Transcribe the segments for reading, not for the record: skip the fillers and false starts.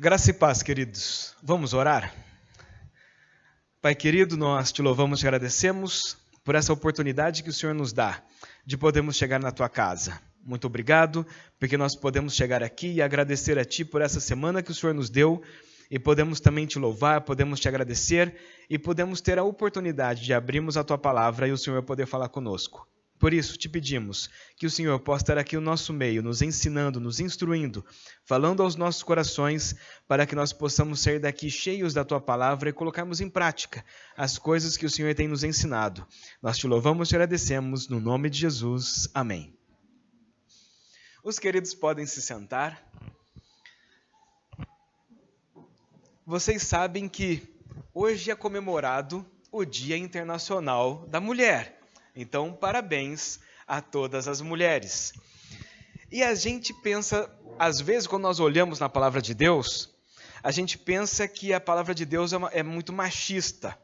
Graça e paz, queridos. Vamos orar? Pai querido, nós te louvamos e agradecemos por essa oportunidade que o Senhor nos dá de podermos chegar na tua casa. Muito obrigado, porque nós podemos chegar aqui e agradecer a ti por essa semana que o Senhor nos deu e podemos também te louvar, podemos te agradecer e podemos ter a oportunidade de abrirmos a tua palavra e o Senhor poder falar conosco. Por isso, te pedimos que o Senhor possa estar aqui no nosso meio, nos ensinando, nos instruindo, falando aos nossos corações, para que nós possamos sair daqui cheios da Tua palavra e colocarmos em prática as coisas que o Senhor tem nos ensinado. Nós te louvamos e te agradecemos, no nome de Jesus. Amém. Os queridos podem se sentar. Vocês sabem que hoje é comemorado o Dia Internacional da Mulher. Então, parabéns a todas as mulheres. E a gente pensa, às vezes, quando nós olhamos na palavra de Deus, a gente pensa que a palavra de Deus é muito machista,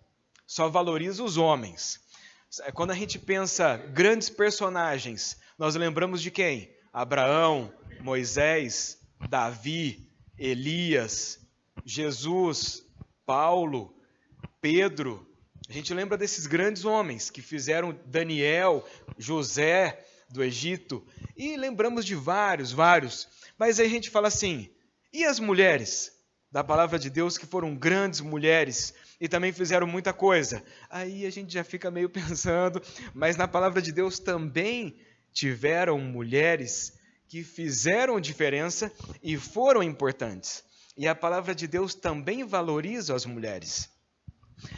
só valoriza os homens. Quando a gente pensa grandes personagens, nós lembramos de quem? Abraão, Moisés, Davi, Elias, Jesus, Paulo, Pedro. A gente lembra desses grandes homens que fizeram Daniel, José do Egito, e lembramos de vários. Mas aí a gente fala assim, e as mulheres da palavra de Deus que foram grandes mulheres e também fizeram muita coisa? Aí a gente já fica meio pensando, mas na palavra de Deus também tiveram mulheres que fizeram diferença e foram importantes. E a palavra de Deus também valoriza as mulheres.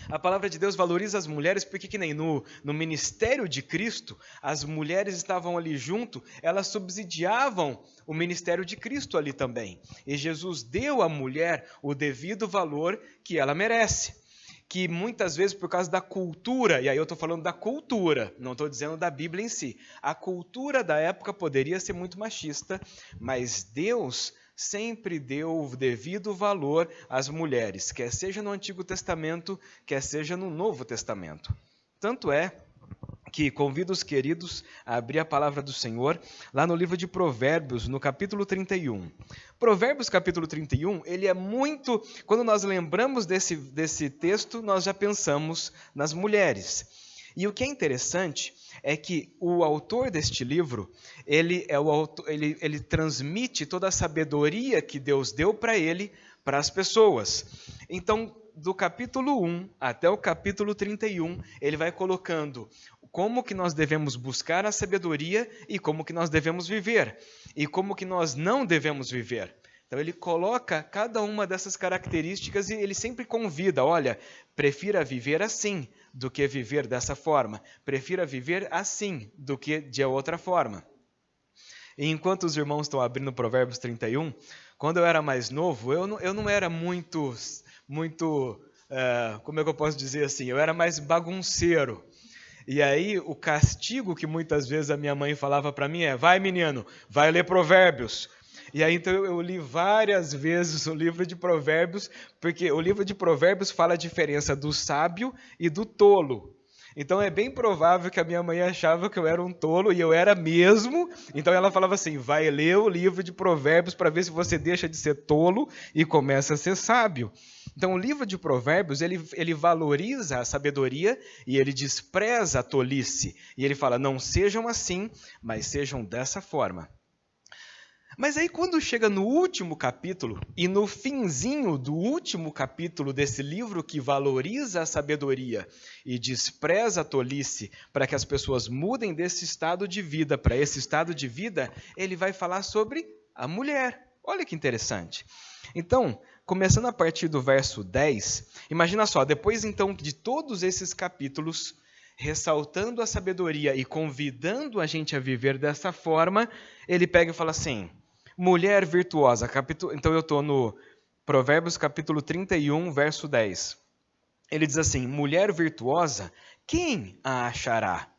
A palavra de Deus valoriza as mulheres porque que nem no ministério de Cristo, as mulheres estavam ali junto, elas subsidiavam o ministério de Cristo ali também. E Jesus deu à mulher o devido valor que ela merece. Que muitas vezes por causa da cultura, e aí eu estou falando da cultura, não estou dizendo da Bíblia em si, a cultura da época poderia ser muito machista, mas Deus sempre deu o devido valor às mulheres, quer seja no Antigo Testamento, quer seja no Novo Testamento. Tanto é que convido os queridos a abrir a palavra do Senhor lá no livro de Provérbios, no capítulo 31. Provérbios, capítulo 31, ele é muito... Quando nós lembramos desse texto, nós já pensamos nas mulheres. E o que é interessante é que o autor deste livro, ele transmite toda a sabedoria que Deus deu para ele, para as pessoas. Então, do capítulo 1 até o capítulo 31, ele vai colocando como que nós devemos buscar a sabedoria e como que nós devemos viver, e como que nós não devemos viver. Então ele coloca cada uma dessas características e ele sempre convida, olha, prefira viver assim do que viver dessa forma, prefira viver assim do que de outra forma. E enquanto os irmãos estão abrindo Provérbios 31, quando eu era mais novo, eu não era muito, como é que eu posso dizer assim, eu era mais bagunceiro. E aí o castigo que muitas vezes a minha mãe falava para mim é, vai menino, vai ler Provérbios. E aí então eu li várias vezes o livro de Provérbios, porque o livro de Provérbios fala a diferença do sábio e do tolo. Então é bem provável que a minha mãe achava que eu era um tolo, e eu era mesmo. Então ela falava assim, vai ler o livro de Provérbios para ver se você deixa de ser tolo e começa a ser sábio. Então o livro de Provérbios, ele valoriza a sabedoria e ele despreza a tolice. E ele fala, não sejam assim, mas sejam dessa forma. Mas aí quando chega no último capítulo, e no finzinho do último capítulo desse livro que valoriza a sabedoria e despreza a tolice para que as pessoas mudem desse estado de vida para esse estado de vida, ele vai falar sobre a mulher. Olha que interessante. Então, começando a partir do verso 10, imagina só, depois então de todos esses capítulos, ressaltando a sabedoria e convidando a gente a viver dessa forma, ele pega e fala assim, mulher virtuosa, então eu estou no Provérbios capítulo 31, verso 10. Ele diz assim, mulher virtuosa, quem a achará?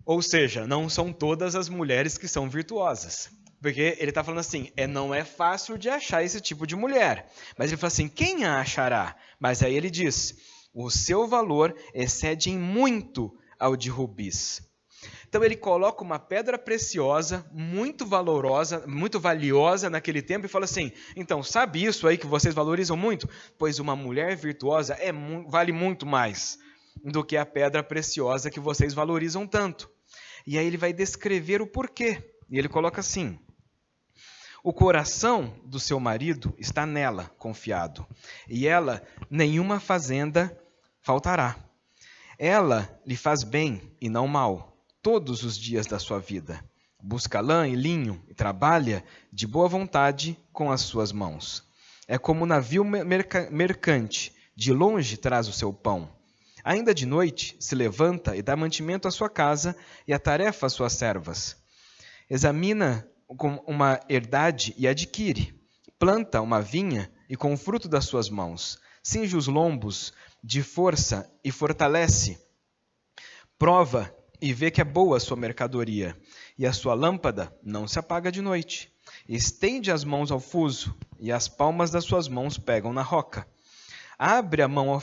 Ou seja, não são todas as mulheres que são virtuosas. Porque ele está falando assim, não é fácil de achar esse tipo de mulher. Mas ele fala assim, quem a achará? Mas aí ele diz, o seu valor excede em muito ao de rubis. Então ele coloca uma pedra preciosa, muito valiosa naquele tempo e fala assim, então, sabe isso aí que vocês valorizam muito? Pois uma mulher virtuosa vale muito mais do que a pedra preciosa que vocês valorizam tanto. E aí ele vai descrever o porquê. E ele coloca assim, o coração do seu marido está nela confiado, e ela nenhuma fazenda faltará. Ela lhe faz bem e não mal, todos os dias da sua vida. Busca lã e linho e trabalha de boa vontade com as suas mãos. É como um navio mercante, de longe traz o seu pão. Ainda de noite se levanta e dá mantimento à sua casa e a tarefa às suas servas. Examina com uma herdade e adquire. Planta uma vinha e com o fruto das suas mãos. Cinge os lombos de força e fortalece. Prova e vê que é boa a sua mercadoria, e a sua lâmpada não se apaga de noite. Estende as mãos ao fuso, e as palmas das suas mãos pegam na roca. Abre a mão ao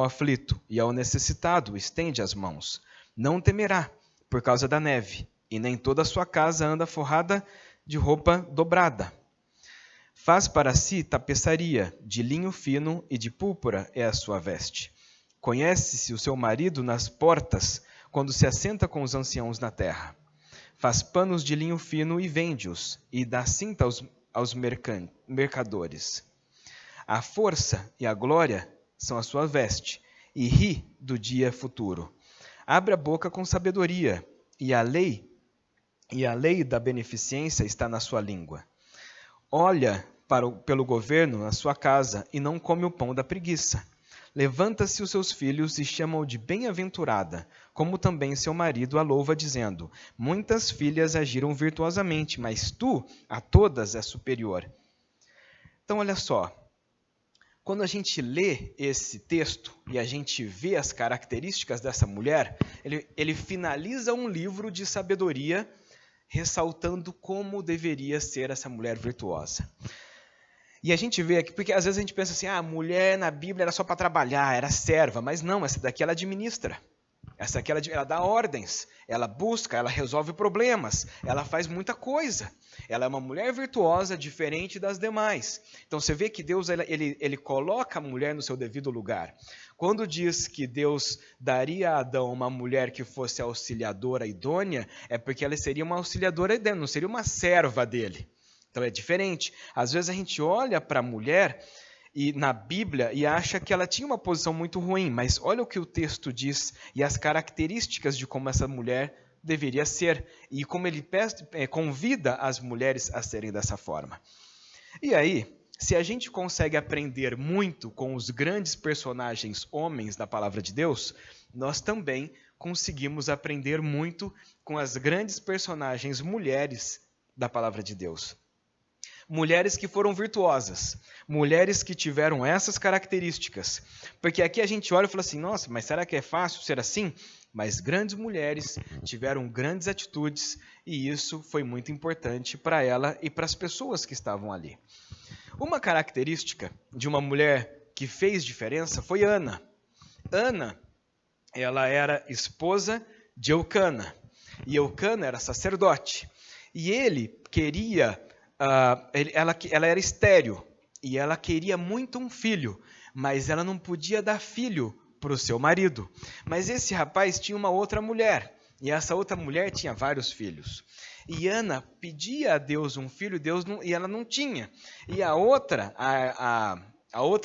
aflito, e ao necessitado estende as mãos. Não temerá, por causa da neve, e nem toda a sua casa anda forrada de roupa dobrada. Faz para si tapeçaria, de linho fino e de púrpura é a sua veste. Conhece-se o seu marido nas portas, quando se assenta com os anciãos na terra. Faz panos de linho fino e vende-os, e dá cinta aos mercadores. A força e a glória são a sua veste, e ri do dia futuro. Abre a boca com sabedoria, e a lei da beneficência está na sua língua. Olha pelo governo na sua casa, e não come o pão da preguiça. Levanta-se os seus filhos e chamam-o de bem-aventurada, como também seu marido a louva, dizendo, muitas filhas agiram virtuosamente, mas tu a todas és superior. Então, olha só, quando a gente lê esse texto e a gente vê as características dessa mulher, ele finaliza um livro de sabedoria, ressaltando como deveria ser essa mulher virtuosa. E a gente vê aqui, porque às vezes a gente pensa assim, a mulher na Bíblia era só para trabalhar, era serva, mas não, essa daqui ela administra. Essa aqui ela dá ordens, ela busca, ela resolve problemas, ela faz muita coisa. Ela é uma mulher virtuosa, diferente das demais. Então você vê que Deus ele coloca a mulher no seu devido lugar. Quando diz que Deus daria a Adão uma mulher que fosse auxiliadora idônea, é porque ela seria uma auxiliadora idônea, não seria uma serva dele. Então é diferente. Às vezes a gente olha para a mulher na Bíblia e acha que ela tinha uma posição muito ruim, mas olha o que o texto diz e as características de como essa mulher deveria ser e como ele convida as mulheres a serem dessa forma. E aí, se a gente consegue aprender muito com os grandes personagens homens da palavra de Deus, nós também conseguimos aprender muito com as grandes personagens mulheres da palavra de Deus. Mulheres que foram virtuosas, mulheres que tiveram essas características. Porque aqui a gente olha e fala assim, nossa, mas será que é fácil ser assim? Mas grandes mulheres tiveram grandes atitudes e isso foi muito importante para ela e para as pessoas que estavam ali. Uma característica de uma mulher que fez diferença foi Ana. Ana, ela era esposa de Eucana e Eucana era sacerdote. E ele queria... ela era estéril e ela queria muito um filho, mas ela não podia dar filho para o seu marido. Mas esse rapaz tinha uma outra mulher e essa outra mulher tinha vários filhos. E Ana pedia a Deus um filho e ela não tinha. E a outra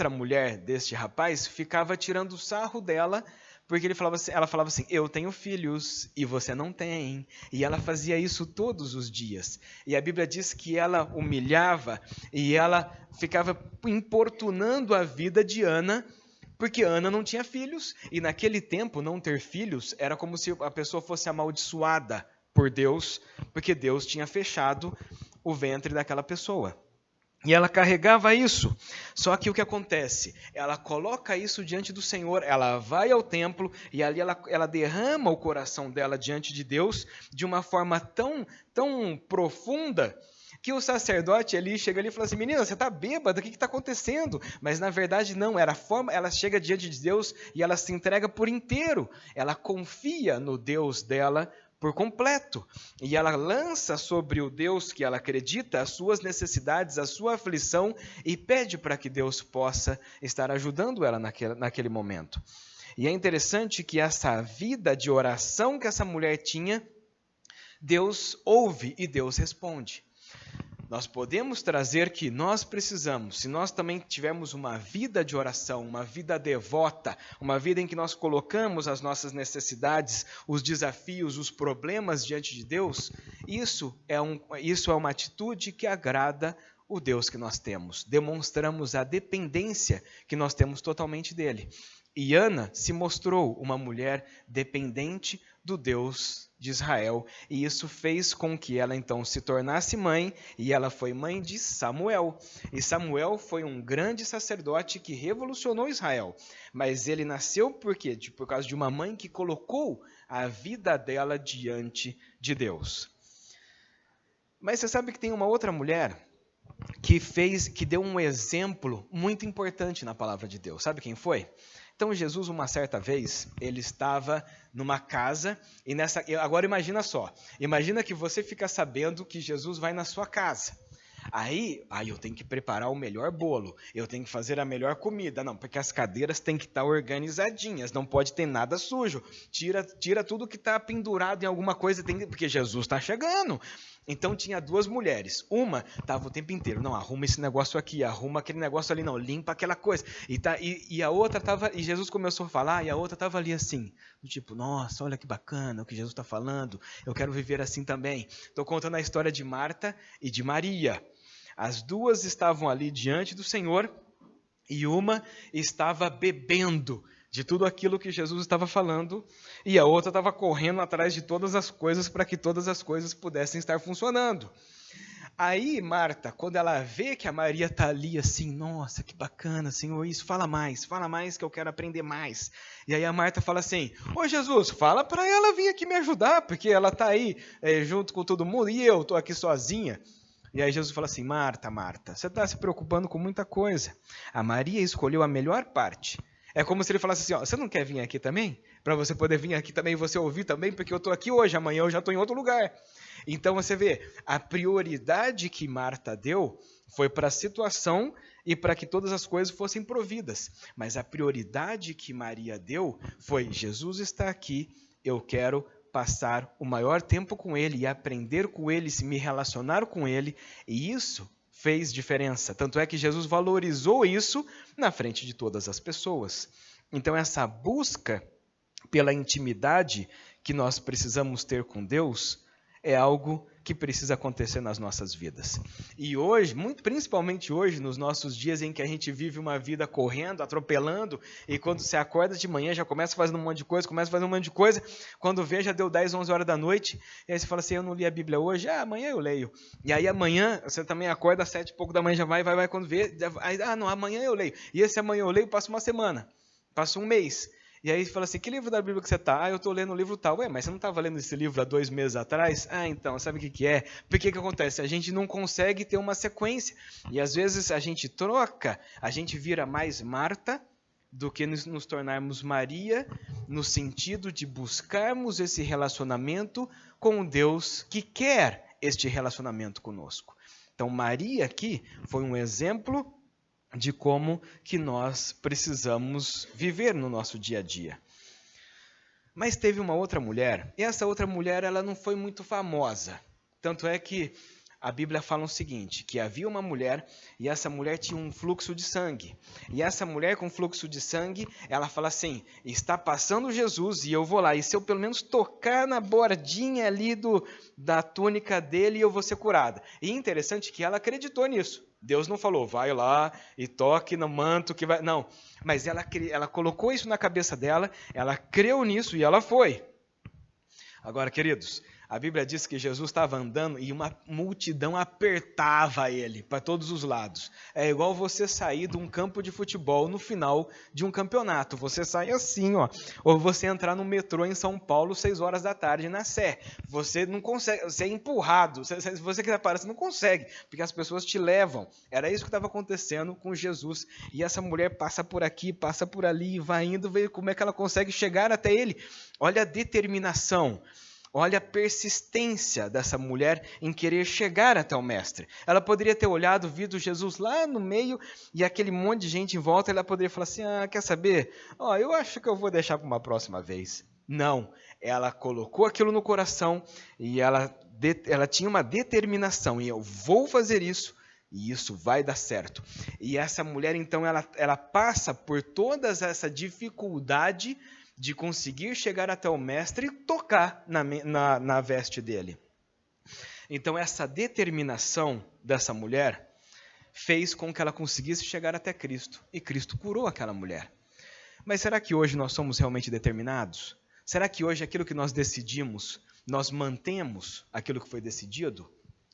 mulher deste rapaz ficava tirando sarro dela, porque ela falava assim, eu tenho filhos e você não tem. E ela fazia isso todos os dias. E a Bíblia diz que ela humilhava e ela ficava importunando a vida de Ana, porque Ana não tinha filhos. E naquele tempo, não ter filhos era como se a pessoa fosse amaldiçoada por Deus, porque Deus tinha fechado o ventre daquela pessoa. E ela carregava isso. Só que o que acontece? Ela coloca isso diante do Senhor, ela vai ao templo e ali ela derrama o coração dela diante de Deus de uma forma tão profunda, Que o sacerdote ali chega ali e fala assim, menina, você está bêbada, o que está acontecendo? Mas na verdade não, era a forma, ela chega diante de Deus e ela se entrega por inteiro. Ela confia no Deus dela por completo. E ela lança sobre o Deus que ela acredita as suas necessidades, a sua aflição e pede para que Deus possa estar ajudando ela naquele momento. E é interessante que essa vida de oração que essa mulher tinha, Deus ouve e Deus responde. Nós podemos trazer que nós precisamos, se nós também tivermos uma vida de oração, uma vida devota, uma vida em que nós colocamos as nossas necessidades, os desafios, os problemas diante de Deus, isso é uma atitude que agrada o Deus que nós temos. Demonstramos a dependência que nós temos totalmente dele. E Ana se mostrou uma mulher dependente do Deus de Israel, e isso fez com que ela então se tornasse mãe, e ela foi mãe de Samuel. E Samuel foi um grande sacerdote que revolucionou Israel, mas ele nasceu por quê? Por causa de uma mãe que colocou a vida dela diante de Deus. Mas você sabe que tem uma outra mulher que deu um exemplo muito importante na palavra de Deus. Sabe quem foi? Então Jesus, uma certa vez, ele estava numa casa, e agora imagina só, imagina que você fica sabendo que Jesus vai na sua casa. Aí eu tenho que preparar o melhor bolo, eu tenho que fazer a melhor comida. Não, porque as cadeiras têm que estar organizadinhas, não pode ter nada sujo. Tira tudo que está pendurado em alguma coisa, porque Jesus está chegando. Então tinha duas mulheres, uma estava o tempo inteiro, não, arruma esse negócio aqui, arruma aquele negócio ali, não, limpa aquela coisa. E a outra estava, e Jesus começou a falar, e a outra estava ali assim, do tipo, nossa, olha que bacana o que Jesus está falando, eu quero viver assim também. Estou contando a história de Marta e de Maria. As duas estavam ali diante do Senhor, e uma estava bebendo de tudo aquilo que Jesus estava falando, e a outra estava correndo atrás de todas as coisas para que todas as coisas pudessem estar funcionando. Aí Marta, quando ela vê que a Maria está ali assim, nossa, que bacana, Senhor, isso, fala mais que eu quero aprender mais. E aí a Marta fala assim, ô Jesus, fala para ela vir aqui me ajudar, porque ela está aí junto com todo mundo, e eu estou aqui sozinha. E aí Jesus fala assim, Marta, você está se preocupando com muita coisa. A Maria escolheu a melhor parte. É como se ele falasse assim, ó, você não quer vir aqui também? Para você poder vir aqui também e você ouvir também, porque eu estou aqui hoje, amanhã eu já estou em outro lugar. Então você vê, a prioridade que Marta deu foi para a situação e para que todas as coisas fossem providas. Mas a prioridade que Maria deu foi, Jesus está aqui, eu quero passar o maior tempo com ele e aprender com ele, se me relacionar com ele, e isso fez diferença. Tanto é que Jesus valorizou isso na frente de todas as pessoas. Então essa busca pela intimidade que nós precisamos ter com Deus é algo que precisa acontecer nas nossas vidas. E hoje, principalmente hoje, nos nossos dias em que a gente vive uma vida correndo, atropelando, e quando você acorda de manhã já começa fazendo um monte de coisa, quando vê já deu 10, 11 horas da noite, e aí você fala assim, eu não li a Bíblia hoje, amanhã eu leio. E aí amanhã, você também acorda às 7 e pouco da manhã, já vai, quando vê, não, amanhã eu leio. E esse amanhã eu leio, passa uma semana, passa um mês. E aí fala assim, que livro da Bíblia que você está? Eu estou lendo o livro tal. Mas você não estava lendo esse livro há 2 meses atrás? Então, sabe o que é? Porque que acontece? A gente não consegue ter uma sequência. E às vezes a gente troca, a gente vira mais Marta do que nos tornarmos Maria, no sentido de buscarmos esse relacionamento com Deus que quer este relacionamento conosco. Então, Maria aqui foi um exemplo de como que nós precisamos viver no nosso dia a dia. Mas teve uma outra mulher, e essa outra mulher ela não foi muito famosa. Tanto é que a Bíblia fala o seguinte, que havia uma mulher, e essa mulher tinha um fluxo de sangue. E essa mulher com fluxo de sangue, ela fala assim, está passando Jesus e eu vou lá, e se eu pelo menos tocar na bordinha ali da túnica dele, eu vou ser curada. E interessante que ela acreditou nisso. Deus não falou, vai lá e toque no manto que vai... Não, mas ela colocou isso na cabeça dela, ela creu nisso e ela foi. Agora, queridos, A Bíblia diz que Jesus estava andando e uma multidão apertava ele para todos os lados. É igual você sair de um campo de futebol no final de um campeonato. Você sai assim, ó. Ou você entrar no metrô em São Paulo 6 horas da tarde na Sé. Você não consegue, você é empurrado. Se você quiser parar, você não consegue, porque as pessoas te levam. Era isso que estava acontecendo com Jesus. E essa mulher passa por aqui, passa por ali, vai indo, vê como é que ela consegue chegar até ele. Olha a determinação. Olha a persistência dessa mulher em querer chegar até o mestre. Ela poderia ter olhado, visto Jesus lá no meio e aquele monte de gente em volta, ela poderia falar assim, quer saber? Eu acho que eu vou deixar para uma próxima vez. Não, ela colocou aquilo no coração e ela tinha uma determinação, e eu vou fazer isso, e isso vai dar certo. E essa mulher, então, ela passa por toda essa dificuldade de conseguir chegar até o mestre e tocar na veste dele. Então, essa determinação dessa mulher fez com que ela conseguisse chegar até Cristo. E Cristo curou aquela mulher. Mas será que hoje nós somos realmente determinados? Será que hoje aquilo que nós decidimos, nós mantemos aquilo que foi decidido?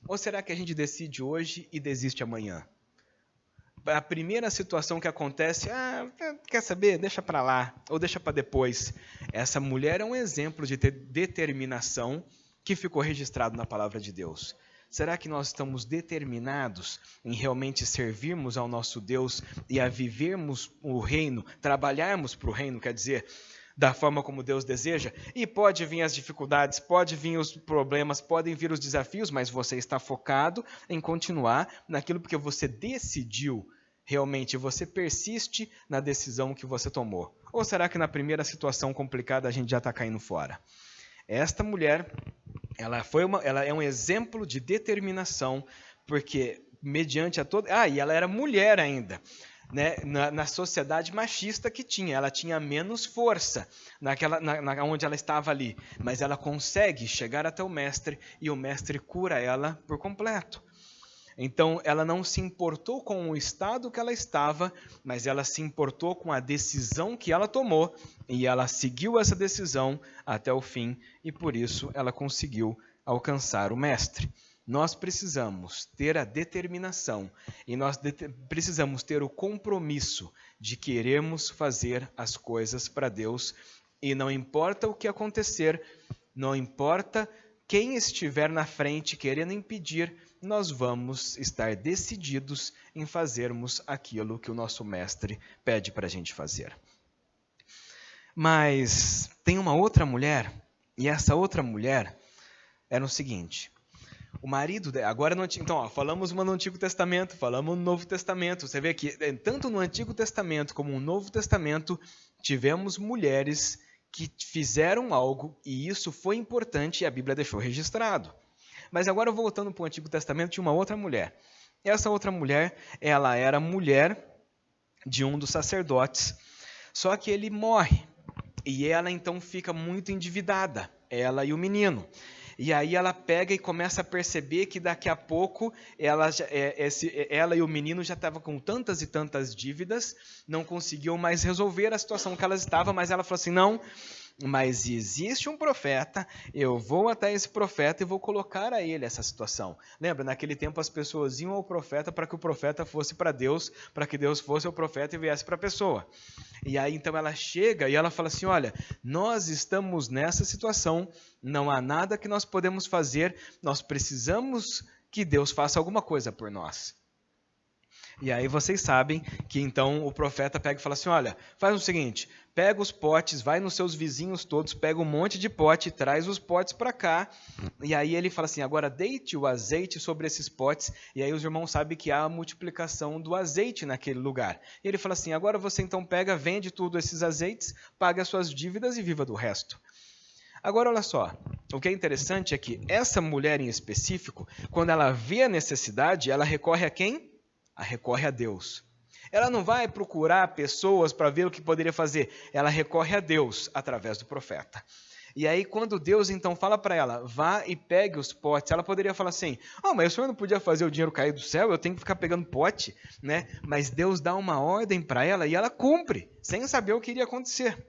Ou será que a gente decide hoje e desiste amanhã? A primeira situação que acontece, quer saber? Deixa para lá, ou deixa para depois. Essa mulher é um exemplo de determinação que ficou registrado na palavra de Deus. Será que nós estamos determinados em realmente servirmos ao nosso Deus e a vivermos o reino, trabalharmos para o reino, quer dizer, da forma como Deus deseja? E pode vir as dificuldades, pode vir os problemas, podem vir os desafios, mas você está focado em continuar naquilo porque você decidiu realmente, você persiste na decisão que você tomou. Ou será que na primeira situação complicada a gente já está caindo fora? Esta mulher, ela é um exemplo de determinação, porque mediante a toda... e ela era mulher ainda. Né, na sociedade machista que tinha, ela tinha menos força onde ela estava ali, mas ela consegue chegar até o mestre e o mestre cura ela por completo. Então ela não se importou com o estado que ela estava, mas ela se importou com a decisão que ela tomou e ela seguiu essa decisão até o fim e por isso ela conseguiu alcançar o mestre. Nós precisamos ter a determinação e nós precisamos ter o compromisso de querermos fazer as coisas para Deus e não importa o que acontecer, não importa quem estiver na frente querendo impedir, nós vamos estar decididos em fazermos aquilo que o nosso mestre pede para a gente fazer. Mas tem uma outra mulher, e essa outra mulher era o seguinte... O marido dela, agora no Antigo, então, falamos uma no Antigo Testamento, falamos no Novo Testamento. Você vê que tanto no Antigo Testamento como no Novo Testamento tivemos mulheres que fizeram algo e isso foi importante e a Bíblia deixou registrado. Mas agora voltando para o Antigo Testamento, tinha uma outra mulher. Essa outra mulher, ela era mulher de um dos sacerdotes, só que ele morre e ela então fica muito endividada, ela e o menino. E aí ela pega e começa a perceber que daqui a pouco ela e o menino já estavam com tantas e tantas dívidas, não conseguiam mais resolver a situação que elas estavam, mas ela falou assim, não, mas existe um profeta, eu vou até esse profeta e vou colocar a ele essa situação. Lembra, naquele tempo as pessoas iam ao profeta para que o profeta fosse para Deus, para que Deus fosse o profeta e viesse para a pessoa. E aí então ela chega e ela fala assim, olha, nós estamos nessa situação, não há nada que nós podemos fazer, nós precisamos que Deus faça alguma coisa por nós. E aí vocês sabem que então o profeta pega e fala assim, olha, faz o seguinte, pega os potes, vai nos seus vizinhos todos, pega um monte de pote, traz os potes para cá, e aí ele fala assim, agora deite o azeite sobre esses potes, e aí os irmãos sabem que há a multiplicação do azeite naquele lugar. E ele fala assim, agora você então pega, vende tudo esses azeites, paga as suas dívidas e viva do resto. Agora, olha só, o que é interessante é que essa mulher em específico, quando ela vê a necessidade, ela recorre a quem? Ela recorre a Deus. Ela não vai procurar pessoas para ver o que poderia fazer, ela recorre a Deus através do profeta. E aí, quando Deus então fala para ela, vá e pegue os potes, ela poderia falar assim, mas o senhor não podia fazer o dinheiro cair do céu, eu tenho que ficar pegando pote, né? Mas Deus dá uma ordem para ela e ela cumpre, sem saber o que iria acontecer.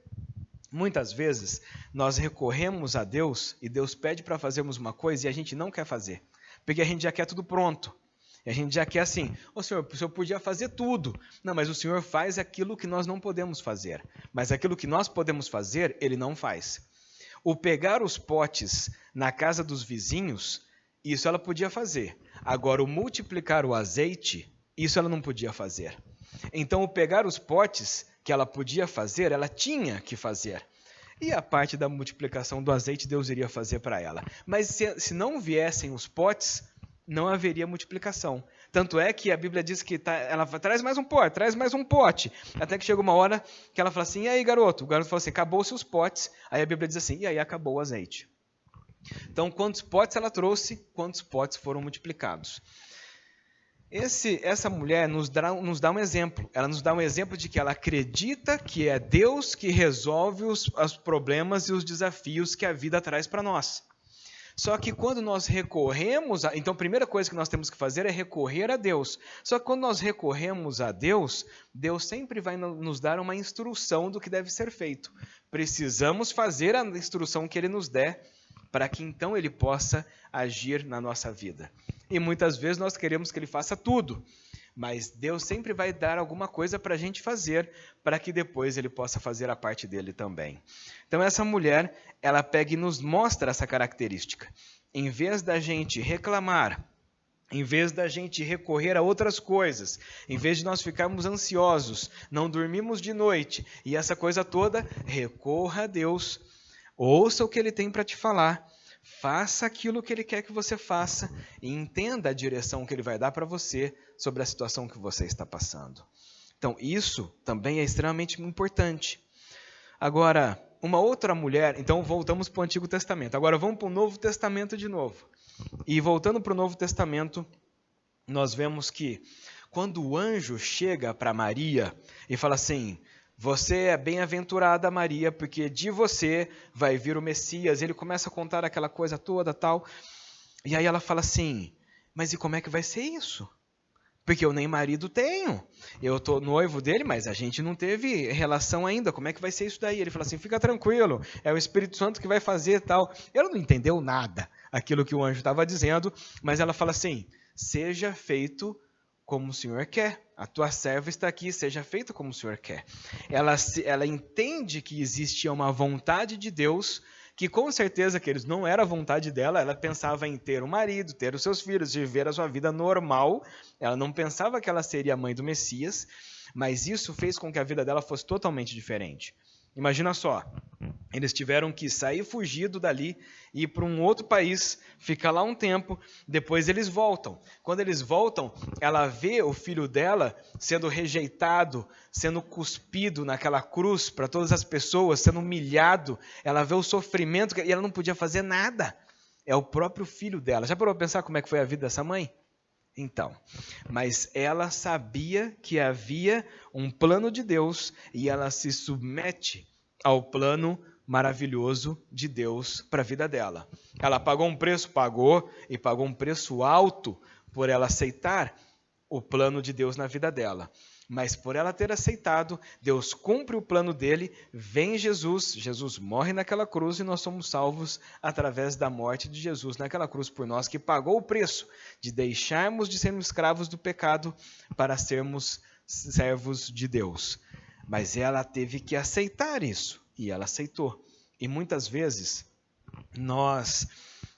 Muitas vezes nós recorremos a Deus e Deus pede para fazermos uma coisa e a gente não quer fazer, porque a gente já quer tudo pronto. E a gente já quer assim, o senhor podia fazer tudo. Não, mas o Senhor faz aquilo que nós não podemos fazer. Mas aquilo que nós podemos fazer, Ele não faz. O pegar os potes na casa dos vizinhos, isso ela podia fazer. Agora, o multiplicar o azeite, isso ela não podia fazer. Então, o pegar os potes que ela podia fazer, ela tinha que fazer. E a parte da multiplicação do azeite, Deus iria fazer para ela. Mas se não viessem os potes, não haveria multiplicação. Tanto é que a Bíblia diz que ela traz mais um pote. Até que chega uma hora que ela fala assim, e aí garoto? O garoto fala assim, acabou-se os potes. Aí a Bíblia diz assim, e aí acabou o azeite. Então, quantos potes ela trouxe, quantos potes foram multiplicados. Essa mulher nos dá um exemplo. Ela nos dá um exemplo de que ela acredita que é Deus que resolve os problemas e os desafios que a vida traz para nós. Só que quando nós recorremos então a primeira coisa que nós temos que fazer é recorrer a Deus. Só que quando nós recorremos a Deus, Deus sempre vai nos dar uma instrução do que deve ser feito. Precisamos fazer a instrução que Ele nos der, para que então Ele possa agir na nossa vida. E muitas vezes nós queremos que Ele faça tudo, mas Deus sempre vai dar alguma coisa para a gente fazer, para que depois Ele possa fazer a parte dele também. Então essa mulher, ela pega e nos mostra essa característica. Em vez da gente reclamar, em vez da gente recorrer a outras coisas, em vez de nós ficarmos ansiosos, não dormimos de noite, e essa coisa toda, recorra a Deus. Ouça o que Ele tem para te falar, faça aquilo que Ele quer que você faça e entenda a direção que Ele vai dar para você sobre a situação que você está passando. Então, isso também é extremamente importante. Agora, uma outra mulher... Então, voltamos para o Antigo Testamento. Agora, vamos para o Novo Testamento de novo. E voltando para o Novo Testamento, nós vemos que quando o anjo chega para Maria e fala assim... Você é bem-aventurada, Maria, porque de você vai vir o Messias. Ele começa a contar aquela coisa toda, tal. E aí ela fala assim, mas e como é que vai ser isso? Porque eu nem marido tenho. Eu estou noivo dele, mas a gente não teve relação ainda. Como é que vai ser isso daí? Ele fala assim, fica tranquilo, é o Espírito Santo que vai fazer, tal. Ela não entendeu nada, aquilo que o anjo estava dizendo, mas ela fala assim, seja feito como o Senhor quer. A tua serva está aqui, seja feita como o Senhor quer. Ela entende que existia uma vontade de Deus, que com certeza que não era a vontade dela, ela pensava em ter um marido, ter os seus filhos, viver a sua vida normal. Ela não pensava que ela seria a mãe do Messias, mas isso fez com que a vida dela fosse totalmente diferente. Imagina só, eles tiveram que sair fugido dali, ir para um outro país, ficar lá um tempo, depois eles voltam. Quando eles voltam, ela vê o filho dela sendo rejeitado, sendo cuspido naquela cruz para todas as pessoas, sendo humilhado. Ela vê o sofrimento e ela não podia fazer nada. É o próprio filho dela. Já parou para pensar como é que foi a vida dessa mãe? Então, mas ela sabia que havia um plano de Deus e ela se submete ao plano maravilhoso de Deus para a vida dela. Ela pagou um preço, pagou, e pagou um preço alto por ela aceitar o plano de Deus na vida dela. Mas por ela ter aceitado, Deus cumpre o plano dele, vem Jesus, Jesus morre naquela cruz e nós somos salvos através da morte de Jesus naquela cruz por nós, que pagou o preço de deixarmos de sermos escravos do pecado para sermos servos de Deus. Mas ela teve que aceitar isso, e ela aceitou. E muitas vezes nós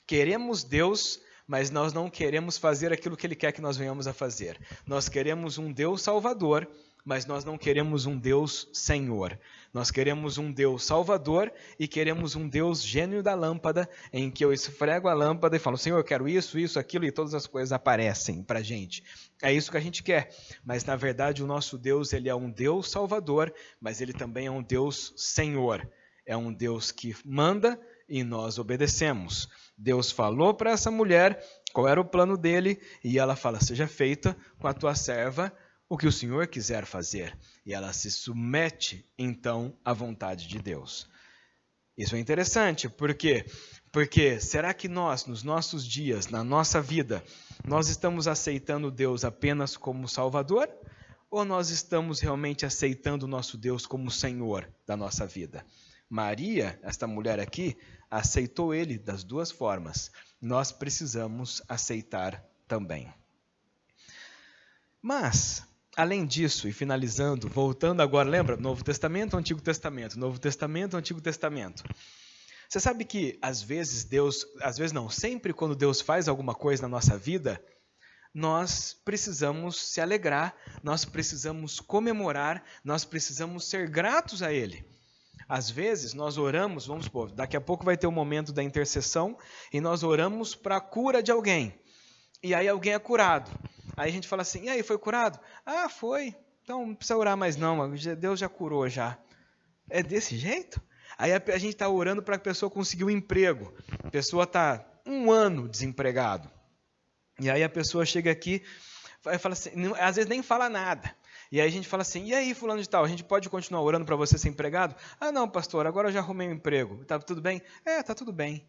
queremos Deus, mas nós não queremos fazer aquilo que Ele quer que nós venhamos a fazer. Nós queremos um Deus Salvador, mas nós não queremos um Deus Senhor. Nós queremos um Deus Salvador e queremos um Deus gênio da lâmpada, em que eu esfrego a lâmpada e falo, Senhor, eu quero isso, isso, aquilo, e todas as coisas aparecem para a gente. É isso que a gente quer. Mas, na verdade, o nosso Deus, Ele é um Deus Salvador, mas Ele também é um Deus Senhor. É um Deus que manda e nós obedecemos. Deus falou para essa mulher qual era o plano dele e ela fala, seja feita com a tua serva o que o Senhor quiser fazer. E ela se submete, então, à vontade de Deus. Isso é interessante, por quê? Porque será que nós, nos nossos dias, na nossa vida, nós estamos aceitando Deus apenas como Salvador? ou nós estamos realmente aceitando o nosso Deus como Senhor da nossa vida? Maria, esta mulher aqui, aceitou ele das duas formas. Nós precisamos aceitar também. Mas, além disso, e finalizando, voltando agora, lembra? Novo Testamento, Antigo Testamento, Novo Testamento, Antigo Testamento. Você sabe que sempre quando Deus faz alguma coisa na nossa vida, nós precisamos se alegrar, nós precisamos comemorar, nós precisamos ser gratos a Ele. Às vezes nós oramos, vamos supor, daqui a pouco vai ter o momento da intercessão e nós oramos para a cura de alguém. E aí alguém é curado. Aí a gente fala assim, e aí, foi curado? Ah, foi. Então não precisa orar mais não, Deus já curou já. É desse jeito? Aí a gente está orando para a pessoa conseguir um emprego. A pessoa está 1 ano desempregado. E aí a pessoa chega aqui e fala assim, às vezes nem fala nada. E aí a gente fala assim, e aí, fulano de tal, a gente pode continuar orando para você ser empregado? Ah, não, pastor, agora eu já arrumei um emprego. Tá tudo bem? Tá tudo bem.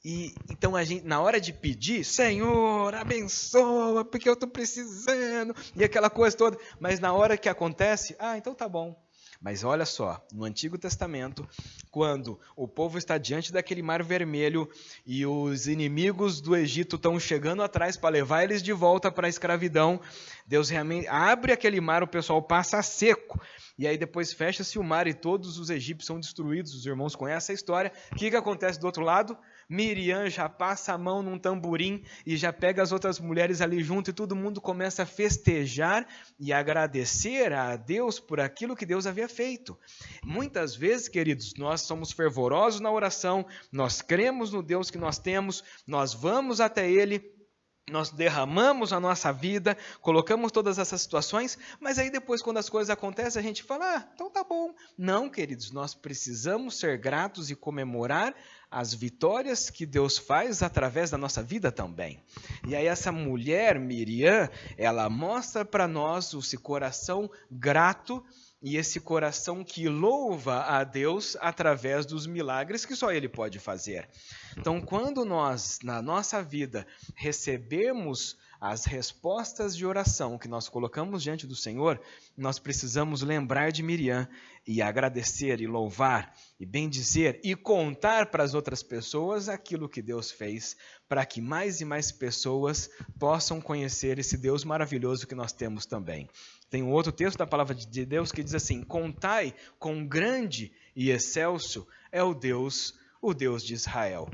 E então a gente, na hora de pedir, Senhor, abençoa, porque eu estou precisando, e aquela coisa toda. Mas na hora que acontece, então tá bom. Mas olha só, no Antigo Testamento, quando o povo está diante daquele mar vermelho e os inimigos do Egito estão chegando atrás para levar eles de volta para a escravidão, Deus realmente abre aquele mar, o pessoal passa seco. E aí depois fecha-se o mar e todos os egípcios são destruídos. Os irmãos conhecem a história. O que acontece do outro lado? Miriam já passa a mão num tamborim e já pega as outras mulheres ali junto e todo mundo começa a festejar e agradecer a Deus por aquilo que Deus havia feito. Muitas vezes, queridos, nós somos fervorosos na oração, nós cremos no Deus que nós temos, nós vamos até Ele, nós derramamos a nossa vida, colocamos todas essas situações, mas aí depois quando as coisas acontecem a gente fala, então tá bom. Não, queridos, nós precisamos ser gratos e comemorar as vitórias que Deus faz através da nossa vida também. E aí essa mulher, Miriam, ela mostra para nós esse coração grato e esse coração que louva a Deus através dos milagres que só Ele pode fazer. Então, quando nós, na nossa vida, recebemos as respostas de oração que nós colocamos diante do Senhor, nós precisamos lembrar de Miriam e agradecer e louvar e bendizer e contar para as outras pessoas aquilo que Deus fez, para que mais e mais pessoas possam conhecer esse Deus maravilhoso que nós temos também. Tem um outro texto da palavra de Deus que diz assim, contai quão grande e excelso é o Deus de Israel.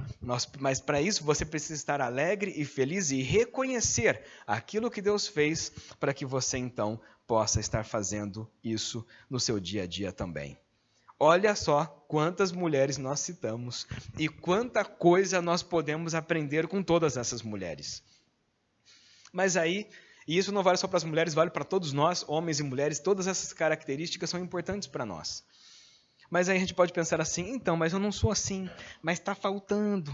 Mas para isso você precisa estar alegre e feliz e reconhecer aquilo que Deus fez para que você então possa estar fazendo isso no seu dia a dia também. Olha só quantas mulheres nós citamos e quanta coisa nós podemos aprender com todas essas mulheres. Mas aí, e isso não vale só para as mulheres, vale para todos nós, homens e mulheres, todas essas características são importantes para nós. Mas aí a gente pode pensar assim, então, mas eu não sou assim, mas está faltando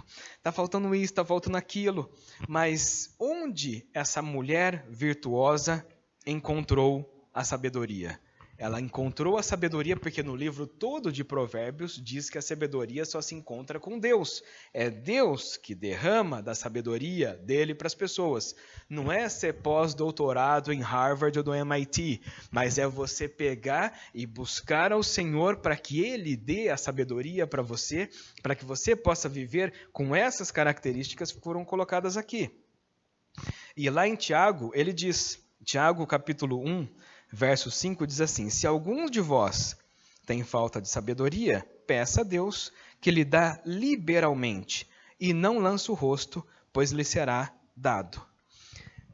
isso, está faltando aquilo. Mas onde essa mulher virtuosa encontrou a sabedoria? Ela encontrou a sabedoria porque no livro todo de Provérbios diz que a sabedoria só se encontra com Deus. É Deus que derrama da sabedoria dele para as pessoas. Não é ser pós-doutorado em Harvard ou do MIT, mas é você pegar e buscar ao Senhor para que Ele dê a sabedoria para você, para que você possa viver com essas características que foram colocadas aqui. E lá em Tiago, ele diz, Tiago capítulo 1, verso 5 diz assim, se algum de vós tem falta de sabedoria, peça a Deus que lhe dá liberalmente e não lança o rosto, pois lhe será dado.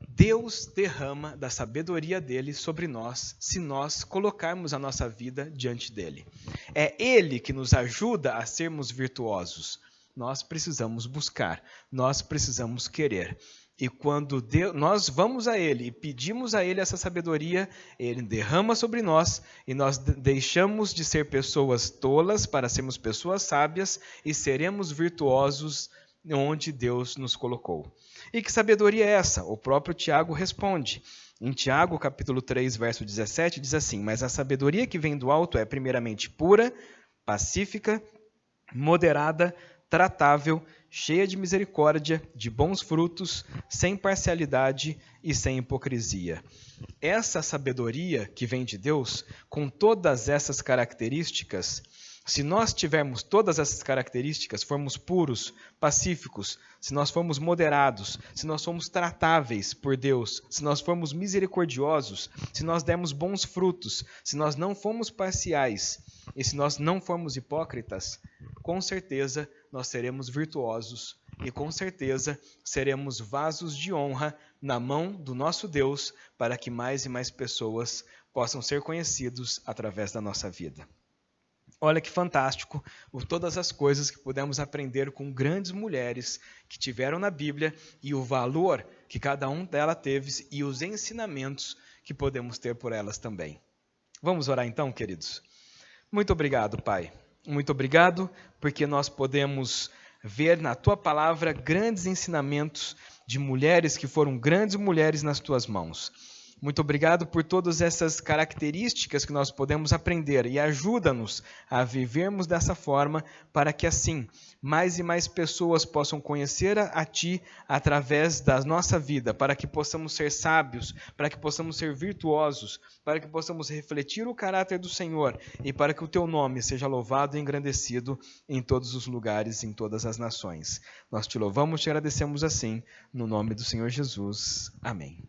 Deus derrama da sabedoria dele sobre nós, se nós colocarmos a nossa vida diante dele. É ele que nos ajuda a sermos virtuosos. Nós precisamos buscar, nós precisamos querer. E quando nós vamos a Ele e pedimos a Ele essa sabedoria, Ele derrama sobre nós e nós deixamos de ser pessoas tolas para sermos pessoas sábias e seremos virtuosos onde Deus nos colocou. E que sabedoria é essa? O próprio Tiago responde. Em Tiago, capítulo 3, verso 17, diz assim, mas a sabedoria que vem do alto é primeiramente pura, pacífica, moderada, tratável, cheia de misericórdia, de bons frutos, sem parcialidade e sem hipocrisia. Essa sabedoria que vem de Deus, com todas essas características, se nós tivermos todas essas características, formos puros, pacíficos, se nós formos moderados, se nós formos tratáveis por Deus, se nós formos misericordiosos, se nós dermos bons frutos, se nós não formos parciais e se nós não formos hipócritas, com certeza nós seremos virtuosos e com certeza seremos vasos de honra na mão do nosso Deus para que mais e mais pessoas possam ser conhecidos através da nossa vida. Olha que fantástico, todas as coisas que pudemos aprender com grandes mulheres que tiveram na Bíblia e o valor que cada um delas teve e os ensinamentos que podemos ter por elas também. Vamos orar então, queridos? Muito obrigado, Pai. Muito obrigado porque nós podemos ver na Tua palavra grandes ensinamentos de mulheres que foram grandes mulheres nas Tuas mãos. Muito obrigado por todas essas características que nós podemos aprender e ajuda-nos a vivermos dessa forma para que assim mais e mais pessoas possam conhecer a Ti através da nossa vida, para que possamos ser sábios, para que possamos ser virtuosos, para que possamos refletir o caráter do Senhor e para que o Teu nome seja louvado e engrandecido em todos os lugares, em todas as nações. Nós Te louvamos e Te agradecemos assim, no nome do Senhor Jesus. Amém.